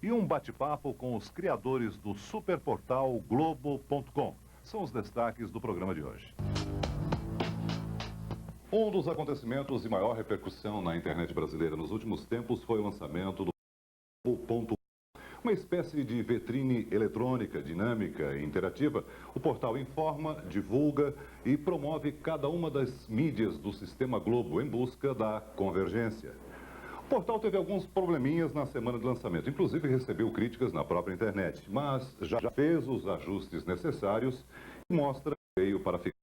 e um bate-papo com os criadores do superportal Globo.com. São os destaques do programa de hoje. Um dos acontecimentos de maior repercussão na internet brasileira nos últimos tempos foi o lançamento do Globo.com. Uma espécie de vitrine eletrônica, dinâmica e interativa, o portal informa, divulga e promove cada uma das mídias do Sistema Globo em busca da convergência. O portal teve alguns probleminhas na semana de lançamento, inclusive recebeu críticas na própria internet, mas já fez os ajustes necessários e mostra que veio para ficar.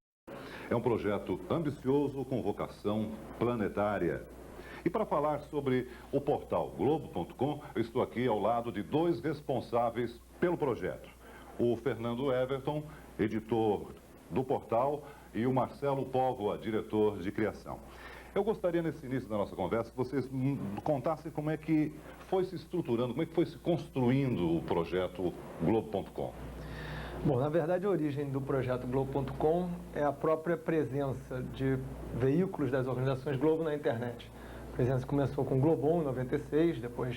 É um projeto ambicioso com vocação planetária. E para falar sobre o portal Globo.com, eu estou aqui ao lado de dois responsáveis pelo projeto. O Fernando Everton, editor do portal, e o Marcelo Póvoa, diretor de criação. Eu gostaria, nesse início da nossa conversa, que vocês contassem como é que foi se estruturando, como é que foi se construindo o projeto Globo.com. Bom, na verdade, a origem do projeto Globo.com é a própria presença de veículos das organizações Globo na internet. A presença começou com o Globon, em 96, depois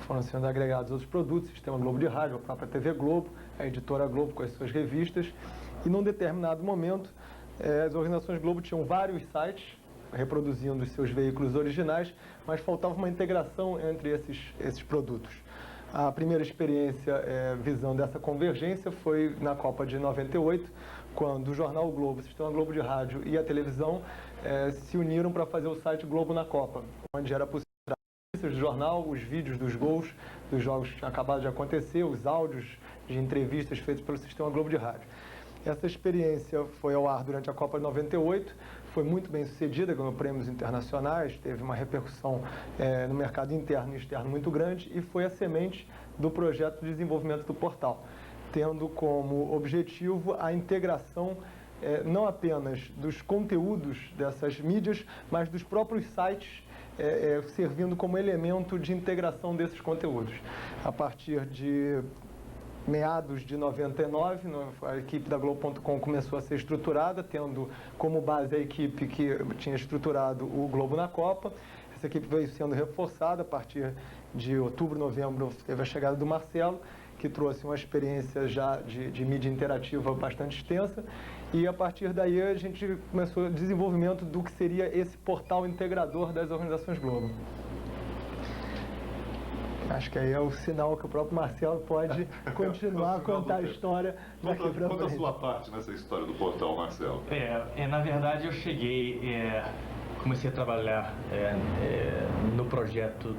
foram sendo agregados outros produtos, Sistema Globo de Rádio, a própria TV Globo, a Editora Globo com as suas revistas. E num determinado momento, as organizações Globo tinham vários sites reproduzindo os seus veículos originais, mas faltava uma integração entre esses produtos. A primeira experiência visando essa convergência foi na Copa de 98, quando o Jornal Globo, o Sistema Globo de Rádio e a televisão se uniram para fazer o site Globo na Copa, onde era possível as notícias do jornal, os vídeos dos gols, dos jogos que tinham acabado de acontecer, os áudios de entrevistas feitos pelo Sistema Globo de Rádio. Essa experiência foi ao ar durante a Copa de 98, foi muito bem sucedida, ganhou prêmios internacionais, teve uma repercussão no mercado interno e externo muito grande e foi a semente do projeto de desenvolvimento do portal, tendo como objetivo a integração não apenas dos conteúdos dessas mídias, mas dos próprios sites, servindo como elemento de integração desses conteúdos. A partir de meados de 99, a equipe da Globo.com começou a ser estruturada, tendo como base a equipe que tinha estruturado o Globo na Copa. Essa equipe veio sendo reforçada a partir de outubro, novembro, teve a chegada do Marcelo, que trouxe uma experiência já de mídia interativa bastante extensa. E a partir daí a gente começou o desenvolvimento do que seria esse portal integrador das organizações Globo. Acho que aí é o sinal que o próprio Marcelo pode continuar a contar a história daqui para frente. Conta a sua parte nessa história do portal, Marcelo. Na verdade, eu cheguei, comecei a trabalhar no projeto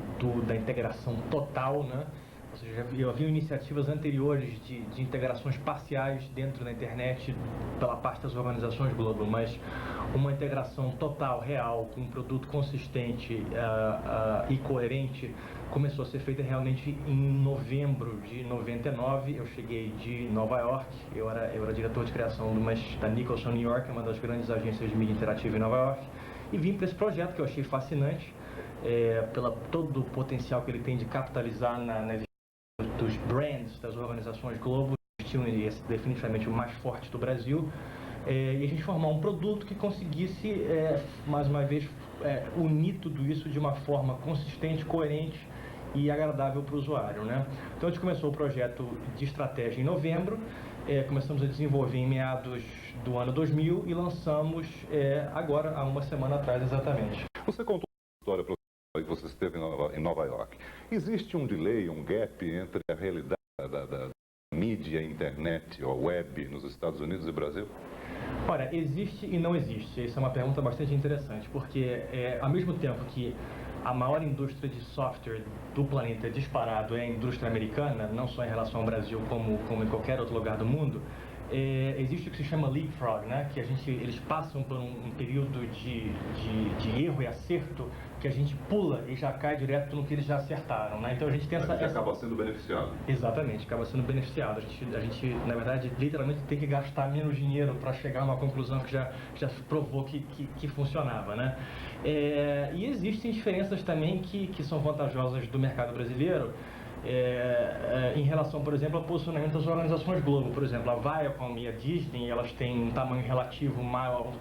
da integração total, né? Ou seja, eu havia iniciativas anteriores de integrações parciais dentro da internet pela parte das organizações Globo, mas uma integração total, real, com um produto consistente e coerente começou a ser feita realmente em novembro de 99. Eu cheguei de Nova York, eu era diretor de criação da Nicholson New York, uma das grandes agências de mídia interativa em Nova York, e vim para esse projeto que eu achei fascinante, pela todo o potencial que ele tem de capitalizar nas dos brands das organizações Globo, e esse definitivamente o mais forte do Brasil, e a gente formar um produto que conseguisse, mais uma vez, unir tudo isso de uma forma consistente, coerente e agradável para o usuário, né? Então a gente começou o projeto de estratégia em novembro, começamos a desenvolver em meados do ano 2000 e lançamos agora, há uma semana atrás exatamente. Você contou uma história para que você esteve em Nova York. Existe um delay, um gap entre a realidade da mídia, internet ou web nos Estados Unidos e Brasil? Olha, existe e não existe. Essa é uma pergunta bastante interessante, porque ao mesmo tempo que a maior indústria de software do planeta disparado é a indústria americana, não só em relação ao Brasil como em qualquer outro lugar do mundo, existe o que se chama leapfrog, né? Que eles passam por um período de erro e acerto que a gente pula e já cai direto no que eles já acertaram, né? Então a gente tem essa... acaba sendo beneficiado. Exatamente, acaba sendo beneficiado. A gente, na verdade, literalmente tem que gastar menos dinheiro para chegar a uma conclusão que já provou que funcionava, né? E existem diferenças também que são vantajosas do mercado brasileiro, em relação, por exemplo, ao posicionamento das organizações Globo. Por exemplo, a Viacom e a Disney, elas têm um tamanho relativo maior,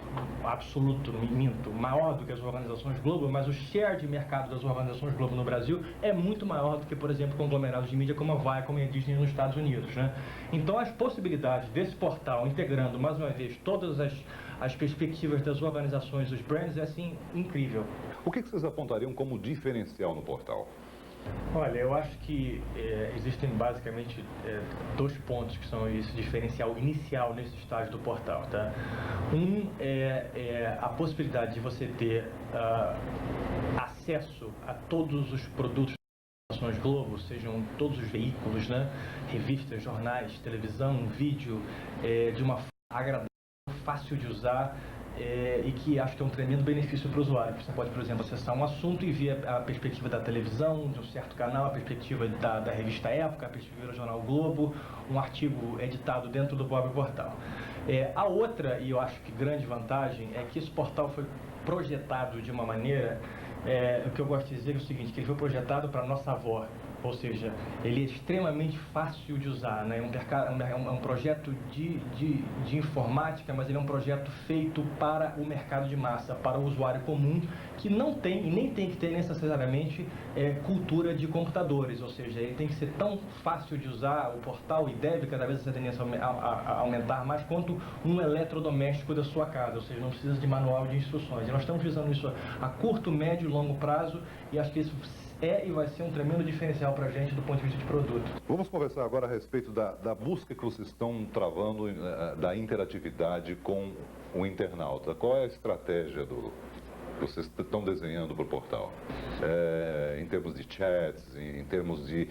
maior do que as organizações Globo, mas o share de mercado das organizações Globo no Brasil é muito maior do que, por exemplo, conglomerados de mídia como a Viacom e a Disney nos Estados Unidos, né? Então, as possibilidades desse portal, integrando, mais uma vez, todas as perspectivas das organizações, dos brands, é assim, incrível. O que vocês apontariam como diferencial no portal? Olha, eu acho que existem basicamente dois pontos que são esse diferencial inicial nesse estágio do portal, tá? Um é a possibilidade de você ter acesso a todos os produtos das organizações Globo, sejam todos os veículos, né? Revistas, jornais, televisão, vídeo, de uma forma agradável, fácil de usar, e que acho que é um tremendo benefício para o usuário. Você pode, por exemplo, acessar um assunto e ver a perspectiva da televisão, de um certo canal, a perspectiva da revista Época, a perspectiva do jornal Globo, um artigo editado dentro do próprio portal. A outra, e eu acho que grande vantagem, é que esse portal foi projetado de uma maneira, o que eu gosto de dizer é o seguinte, que ele foi projetado para a nossa avó. Ou seja, ele é extremamente fácil de usar, né? É um projeto de informática, mas ele é um projeto feito para o mercado de massa, para o usuário comum, que não tem e nem tem que ter necessariamente cultura de computadores. Ou seja, ele tem que ser tão fácil de usar, o portal, e deve cada vez essa tendência a aumentar mais, quanto um eletrodoméstico da sua casa. Ou seja, não precisa de manual de instruções. E nós estamos visando isso a curto, médio e longo prazo, e acho que isso e vai ser um tremendo diferencial para a gente do ponto de vista de produto. Vamos conversar agora a respeito da busca que vocês estão travando, da interatividade com o internauta. Qual é a estratégia que vocês estão desenhando para o portal? Em termos de chats, em termos de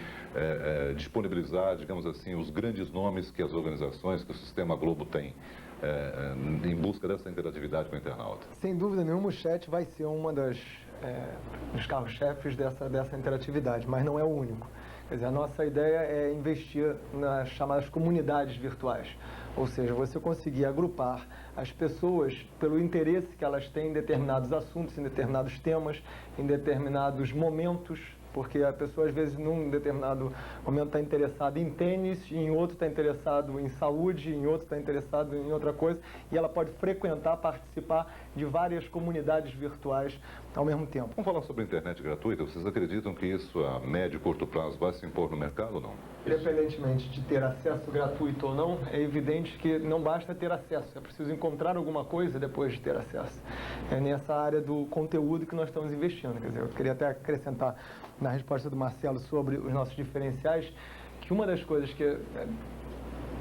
disponibilizar, digamos assim, os grandes nomes que as organizações, que o Sistema Globo tem, em busca dessa interatividade com o internauta? Sem dúvida nenhuma, o chat vai ser uma dos carros-chefes dessa interatividade, mas não é o único. Quer dizer, a nossa ideia é investir nas chamadas comunidades virtuais, ou seja, você conseguir agrupar as pessoas pelo interesse que elas têm em determinados assuntos, em determinados temas, em determinados momentos, porque a pessoa, às vezes, num determinado momento está interessada em tênis, em outro está interessado em saúde, em outro está interessado em outra coisa, e ela pode frequentar, participar de várias comunidades virtuais ao mesmo tempo. Vamos falar sobre a internet gratuita. Vocês acreditam que isso, a médio e curto prazo, vai se impor no mercado ou não? Independentemente de ter acesso gratuito ou não, é evidente que não basta ter acesso, é preciso encontrar alguma coisa depois de ter acesso. É nessa área do conteúdo que nós estamos investindo. Quer dizer, eu queria até acrescentar na resposta do Marcelo sobre os nossos diferenciais, que uma das coisas que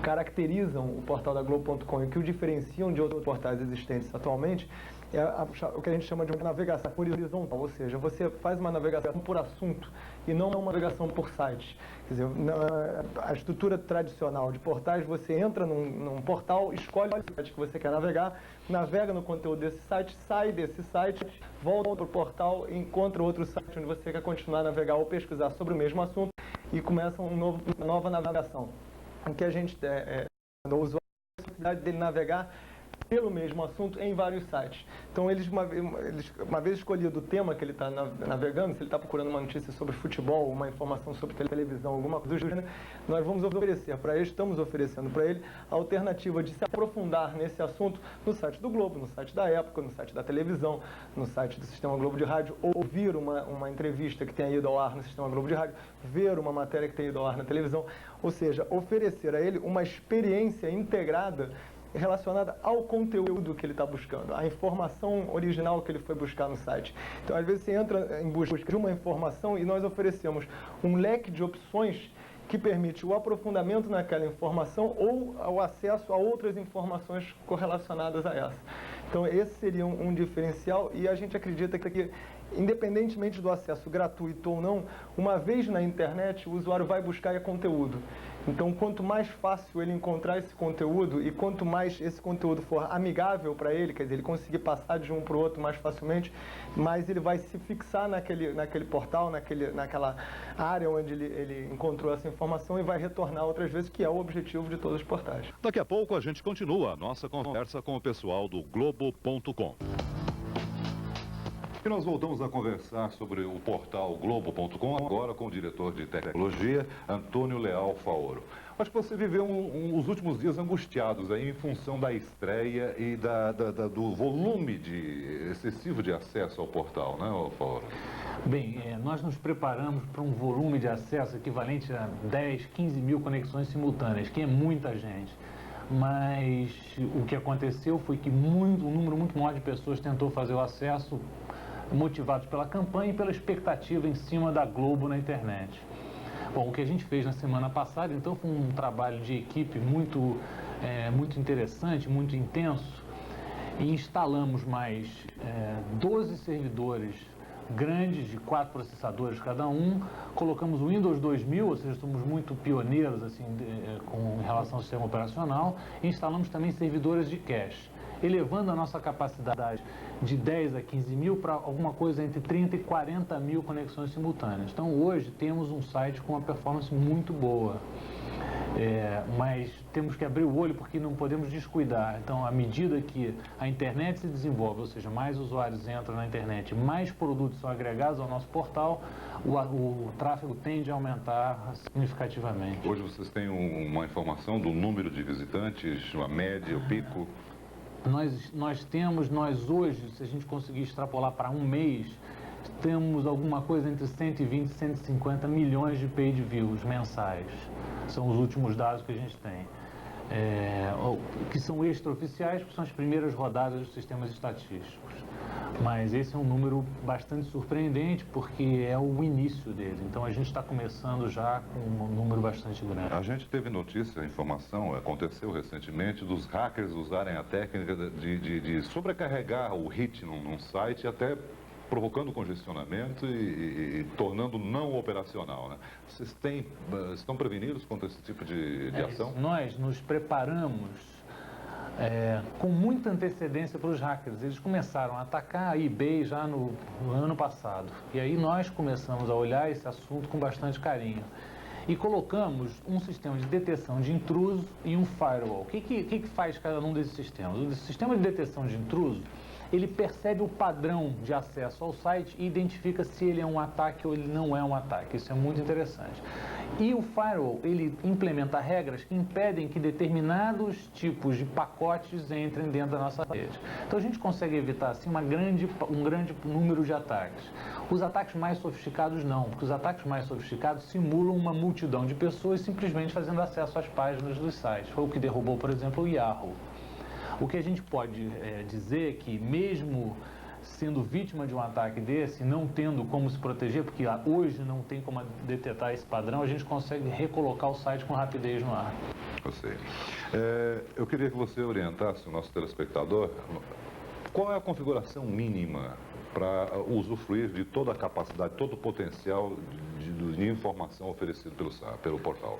caracterizam o portal da Globo.com e que o diferenciam de outros portais existentes atualmente é o que a gente chama de uma navegação horizontal, ou seja, você faz uma navegação por assunto e não uma navegação por site. Quer dizer, a estrutura tradicional de portais, você entra num portal, escolhe o site que você quer navegar, navega no conteúdo desse site, sai desse site, volta para o portal, encontra outro site onde você quer continuar a navegar ou pesquisar sobre o mesmo assunto e começa uma nova navegação. O que a gente o usuário tem a possibilidade dele navegar pelo mesmo assunto em vários sites. Então, uma vez escolhido o tema que ele está navegando, se ele está procurando uma notícia sobre futebol, uma informação sobre televisão, alguma coisa do gênero, nós vamos oferecer para ele, estamos oferecendo para ele, a alternativa de se aprofundar nesse assunto no site do Globo, no site da Época, no site da televisão, no site do Sistema Globo de Rádio, ouvir uma entrevista que tenha ido ao ar no Sistema Globo de Rádio, ver uma matéria que tenha ido ao ar na televisão, ou seja, oferecer a ele uma experiência integrada relacionada ao conteúdo que ele está buscando, à informação original que ele foi buscar no site. Então, às vezes, você entra em busca de uma informação e nós oferecemos um leque de opções que permite o aprofundamento naquela informação ou o acesso a outras informações correlacionadas a essa. Então, esse seria um diferencial e a gente acredita que, independentemente do acesso gratuito ou não, uma vez na internet, o usuário vai buscar conteúdo. Então, quanto mais fácil ele encontrar esse conteúdo e quanto mais esse conteúdo for amigável para ele, quer dizer, ele conseguir passar de um para o outro mais facilmente, mais ele vai se fixar naquele portal, naquela área onde ele encontrou essa informação e vai retornar outras vezes, que é o objetivo de todos os portais. Daqui a pouco a gente continua a nossa conversa com o pessoal do Globo.com. E nós voltamos a conversar sobre o portal Globo.com, agora com o diretor de tecnologia, Antônio Leal Faoro. Acho que você viveu os últimos dias angustiados aí em função da estreia e do volume excessivo de acesso ao portal, né, Faoro? Bem, nós nos preparamos para um volume de acesso equivalente a 10, 15 mil conexões simultâneas, que é muita gente. Mas o que aconteceu foi que um número muito maior de pessoas tentou fazer o acesso, motivados pela campanha e pela expectativa em cima da Globo na internet. Bom, o que a gente fez na semana passada, então, foi um trabalho de equipe muito interessante, muito intenso, e instalamos mais 12 servidores grandes, de 4 processadores cada um, colocamos o Windows 2000, ou seja, somos muito pioneiros assim, em relação ao sistema operacional, e instalamos também servidores de cache, elevando a nossa capacidade de 10 a 15 mil para alguma coisa entre 30 e 40 mil conexões simultâneas. Então, hoje, temos um site com uma performance muito boa. Mas temos que abrir o olho porque não podemos descuidar. Então, à medida que a internet se desenvolve, ou seja, mais usuários entram na internet, mais produtos são agregados ao nosso portal, o tráfego tende a aumentar significativamente. Hoje vocês têm uma informação do número de visitantes, a média, o pico? Nós hoje, se a gente conseguir extrapolar para um mês, temos alguma coisa entre 120 e 150 milhões de page views mensais. São os últimos dados que a gente tem. Que são extraoficiais, porque são as primeiras rodadas dos sistemas estatísticos. Mas esse é um número bastante surpreendente, porque é o início dele. Então, a gente está começando já com um número bastante grande. A gente teve notícia, informação, aconteceu recentemente, dos hackers usarem a técnica de sobrecarregar o hit num site, até provocando congestionamento e tornando não operacional, né? Vocês estão prevenidos contra esse tipo de ação? Nós nos preparamos com muita antecedência para os hackers. Eles começaram a atacar a eBay já no ano passado. E aí nós começamos a olhar esse assunto com bastante carinho. E colocamos um sistema de detecção de intruso e um firewall. O que faz cada um desses sistemas? O sistema de detecção de intruso, ele percebe o padrão de acesso ao site e identifica se ele é um ataque ou ele não é um ataque. Isso é muito interessante. E o firewall, ele implementa regras que impedem que determinados tipos de pacotes entrem dentro da nossa rede. Então a gente consegue evitar assim um grande número de ataques. Os ataques mais sofisticados não, porque os ataques mais sofisticados simulam uma multidão de pessoas simplesmente fazendo acesso às páginas dos sites. Foi o que derrubou, por exemplo, o Yahoo. O que a gente pode dizer é que, mesmo sendo vítima de um ataque desse, não tendo como se proteger, porque hoje não tem como detectar esse padrão, a gente consegue recolocar o site com rapidez no ar. Eu sei. Eu queria que você orientasse o nosso telespectador qual é a configuração mínima para usufruir de toda a capacidade, todo o potencial de informação oferecido pelo portal.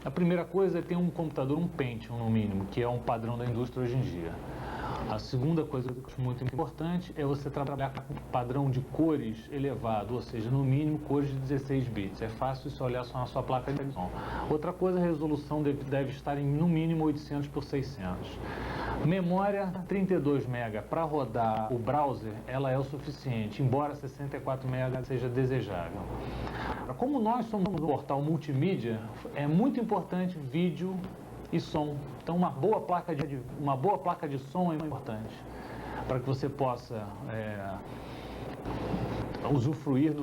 A primeira coisa é ter um computador, um Pentium no mínimo, que é um padrão da indústria hoje em dia. A segunda coisa que eu acho muito importante é você trabalhar com um padrão de cores elevado, ou seja, no mínimo cores de 16 bits. É fácil isso olhar só na sua placa de som. Outra coisa, a resolução deve estar em no mínimo 800 por 600. Memória 32 MB para rodar o browser, ela é o suficiente, embora 64 MB seja desejável. Como nós somos um portal multimídia, é muito importante vídeo e som. Então, uma boa placa de som é importante para que você possa usufruir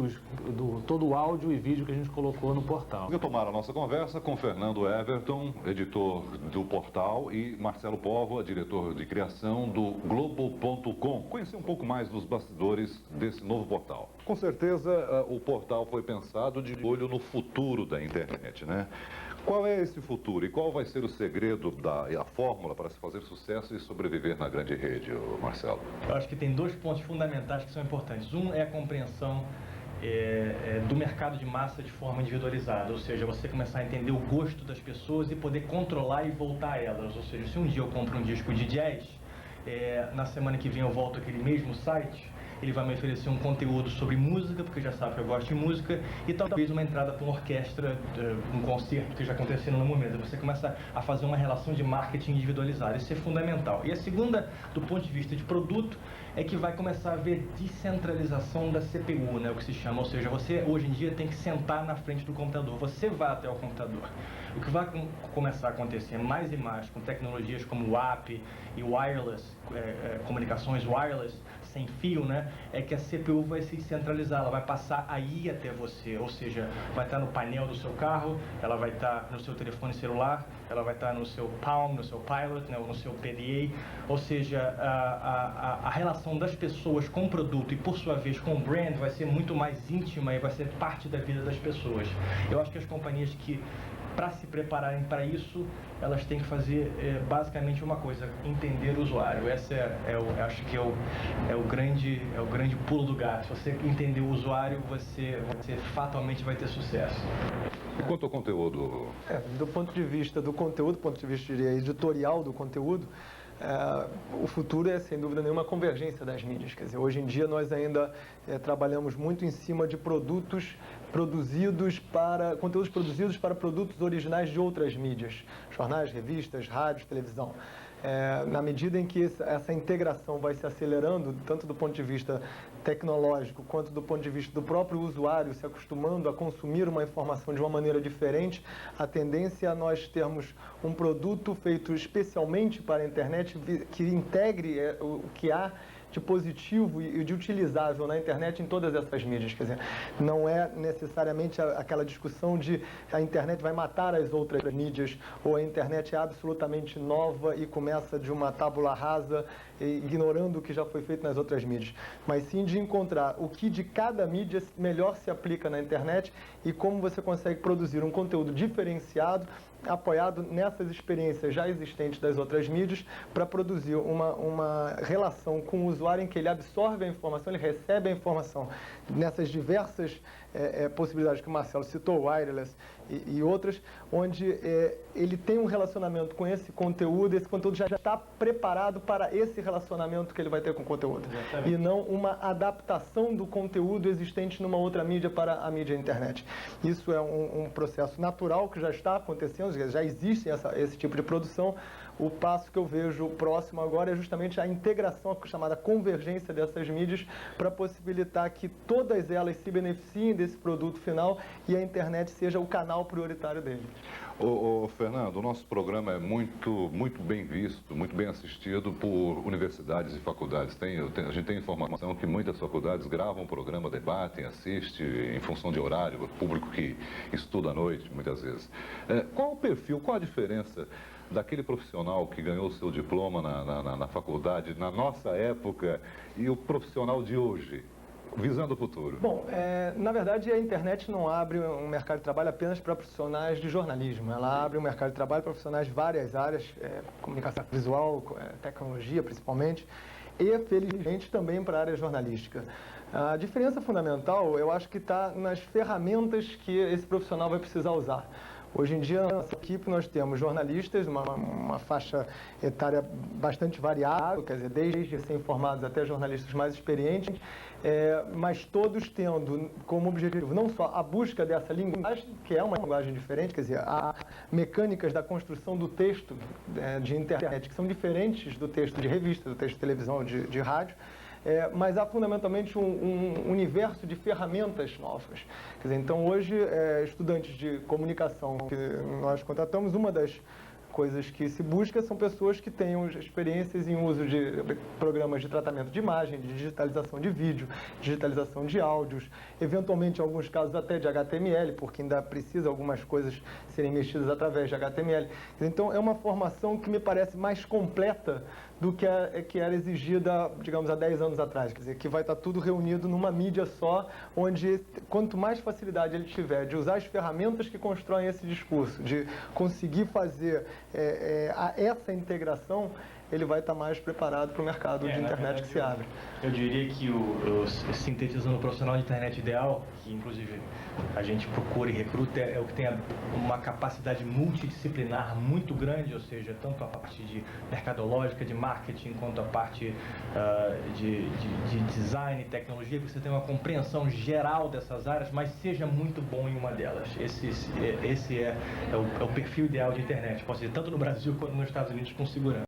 todo o áudio e vídeo que a gente colocou no portal. Vou tomar a nossa conversa com Fernando Everton, editor do portal, e Marcelo Póvoa, diretor de criação do Globo.com. Conhecer um pouco mais dos bastidores desse novo portal. Com certeza, o portal foi pensado de olho no futuro da internet, né? Qual é esse futuro e qual vai ser o segredo e a fórmula para se fazer sucesso e sobreviver na grande rede, Marcelo? Eu acho que tem 2 pontos fundamentais que são importantes. Um é a compreensão do mercado de massa de forma individualizada, ou seja, você começar a entender o gosto das pessoas e poder controlar e voltar a elas. Ou seja, se um dia eu compro um disco de jazz, na semana que vem eu volto àquele mesmo site, ele vai me oferecer um conteúdo sobre música, porque já sabe que eu gosto de música, e talvez uma entrada para uma orquestra, um concerto que já acontecendo no momento. Você começa a fazer uma relação de marketing individualizada, isso é fundamental. E a segunda, do ponto de vista de produto, é que vai começar a haver descentralização da CPU, né, o que se chama, ou seja, você hoje em dia tem que sentar na frente do computador, você vai até o computador. O que vai começar a acontecer mais e mais com tecnologias como WAP e wireless, comunicações wireless, sem fio, né, é que a CPU vai se centralizar, ela vai passar a ir até você, ou seja, vai estar no painel do seu carro, ela vai estar no seu telefone celular, ela vai estar no seu Palm, no seu Pilot, né, ou no seu PDA, ou seja, a relação das pessoas com o produto e, por sua vez, com o brand vai ser muito mais íntima e vai ser parte da vida das pessoas. Eu acho que as companhias que, para se prepararem para isso, elas têm que fazer basicamente uma coisa: entender o usuário. Essa acho que é o grande pulo do gato. Se você entender o usuário, você fatalmente vai ter sucesso. E quanto ao conteúdo? Do ponto de vista do conteúdo, do ponto de vista editorial do conteúdo, o futuro é, sem dúvida nenhuma, a convergência das mídias. Quer dizer, hoje em dia nós ainda trabalhamos muito em cima de conteúdos produzidos para produtos originais de outras mídias, jornais, revistas, rádios, televisão. Na medida em que essa integração vai se acelerando, tanto do ponto de vista tecnológico, quanto do ponto de vista do próprio usuário se acostumando a consumir uma informação de uma maneira diferente, a tendência é nós termos um produto feito especialmente para a internet que integre o que há de positivo e de utilizável na internet em todas essas mídias. Quer dizer, não é necessariamente aquela discussão de a internet vai matar as outras mídias, ou a internet é absolutamente nova e começa de uma tábula rasa, ignorando o que já foi feito nas outras mídias, mas sim de encontrar o que de cada mídia melhor se aplica na internet e como você consegue produzir um conteúdo diferenciado, apoiado nessas experiências já existentes das outras mídias, para produzir uma relação com o usuário em que ele absorve a informação, ele recebe a informação nessas diversas possibilidades que o Marcelo citou, wireless e outras, onde ele tem um relacionamento com esse conteúdo já está preparado para esse relacionamento que ele vai ter com o conteúdo. Exatamente. E não uma adaptação do conteúdo existente numa outra mídia para a mídia internet. Isso é um processo natural que já está acontecendo, já existe esse tipo de produção. O passo que eu vejo próximo agora é justamente a integração, a chamada convergência dessas mídias, para possibilitar que todas elas se beneficiem desse produto final e a internet seja o canal prioritário dele. Fernando, o nosso programa é muito bem visto, muito bem assistido por universidades e faculdades. A gente tem informação que muitas faculdades gravam o programa, debatem, assistem em função de horário, público que estuda à noite, muitas vezes. Qual o perfil, qual a diferença daquele profissional que ganhou o seu diploma na faculdade, na nossa época, e o profissional de hoje, visando o futuro? Bom, na verdade, a internet não abre um mercado de trabalho apenas para profissionais de jornalismo. Ela abre um mercado de trabalho para profissionais de várias áreas, comunicação visual, tecnologia principalmente, e, felizmente, também para a área jornalística. A diferença fundamental, eu acho que está nas ferramentas que esse profissional vai precisar usar. Hoje em dia, na nossa equipe, nós temos jornalistas, uma faixa etária bastante variável, quer dizer, desde recém-formados até jornalistas mais experientes, mas todos tendo como objetivo não só a busca dessa linguagem, que é uma linguagem diferente, quer dizer, há mecânicas da construção do texto de internet que são diferentes do texto de revista, do texto de televisão, de rádio, mas há fundamentalmente um universo de ferramentas novas. Quer dizer, então hoje, estudantes de comunicação que nós contratamos, uma das coisas que se busca são pessoas que tenham experiências em uso de programas de tratamento de imagem, de digitalização de vídeo, digitalização de áudios, eventualmente em alguns casos até de HTML, porque ainda precisa algumas coisas serem mexidas através de HTML. Então é uma formação que me parece mais completa do que era exigida, digamos, há 10 anos atrás. Quer dizer, que vai estar tudo reunido numa mídia só, onde quanto mais facilidade ele tiver de usar as ferramentas que constroem esse discurso, de conseguir fazer essa integração, ele vai estar mais preparado para o mercado de internet que se abre. Eu diria que sintetizando o profissional de internet ideal, que inclusive a gente procura e recruta, é o que tem uma capacidade multidisciplinar muito grande, ou seja, tanto a parte de mercadológica, de marketing, quanto a parte de design, tecnologia, que você tem uma compreensão geral dessas áreas, mas seja muito bom em uma delas. Esse é o perfil ideal de internet, posso dizer, tanto no Brasil quanto nos Estados Unidos, com segurança.